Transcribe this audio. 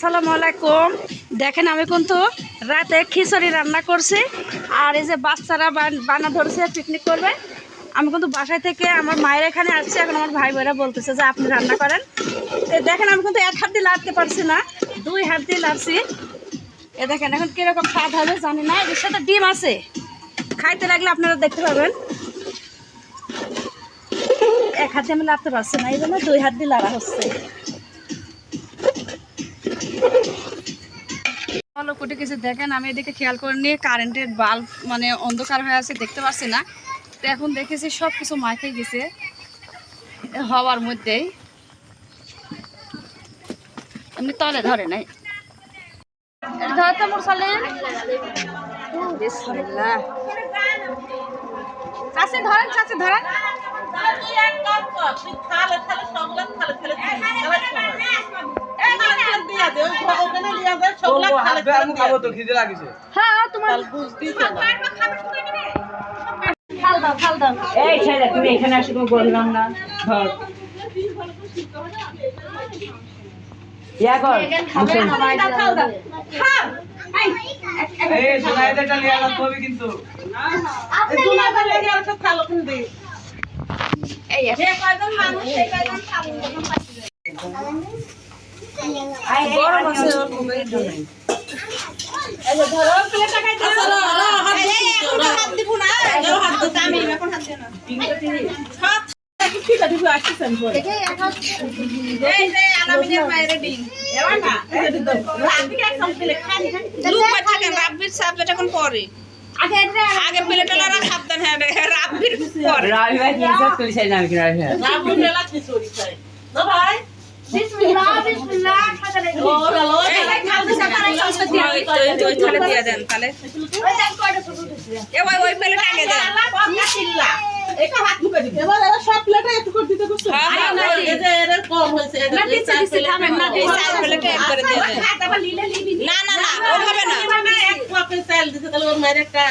আসসালামু আলাইকুম। দেখেন আমি কিন্তু রাতে খিচুড়ি রান্না করছি আর এই যে বাচ্চারা বানা ধরছে পিকনিক করবে। আমি কিন্তু বাসায় থেকে আমার মায়ের এখানে আসছি, এখন আমার ভাই বোনেরা বলতেছে যে আপনি রান্না করেন। দেখেন আমি কিন্তু এক হাত দিয়ে লাড়তে পারছি না, দুই হাত দিয়ে লাড়ছি। দেখেন এখন কীরকম স্বাদ হবে জানি না, এর সাথে ডিম আছে, খাইতে লাগলে আপনারা দেখতে পাবেন। এক হাত দিয়ে আমি লাড়তে পারছি না, এই জন্য দুই হাত দিয়ে লাড়া হচ্ছে। কুটি কিছু দেখেন, আমি এদিকে খেয়াল করে নিয়ে কারেন্টের বাল্ব মানে অন্ধকার হয়ে আছে, দেখতে পাচ্ছি না। তো এখন দেখেছি সব কিছু মাইকে গেছে হওয়ার মধ্যেই, এমনি তলে ধরে নাই। ধরতে মুরসালিন বিসমিল্লাহ। চাচি ধরেন, চাচি ধরেন। তুমি এখানে আসো, বললাম না ধর ইয়া কর কিন্তু আগে প্লেটে লড়া সাবধান হ্যাঁ রাব্বির পরে রাবি ভাই কি সব করে চাই না আমি কিনা রাব্বির মেলা কি চুরি চাই না ভাই বিসমিল্লাহ বিসমিল্লাহ খাতা রে ও ওই থালে দিয়ে দেন তাহলে ওই দেন কয়টা ছোট দিছে ওই প্লেট আগে দেন চিল্লা এটা হাত মুখে দিবে এবার এরা সব প্লেটে একটু করে দিতে কষ্ট এই যে এর কম হইছে এই চার প্লেটে এক করে দিয়ে দেন না না না ওভাবে না এক কাপে চাল দিতে তাহলে ওর মায়ের একটা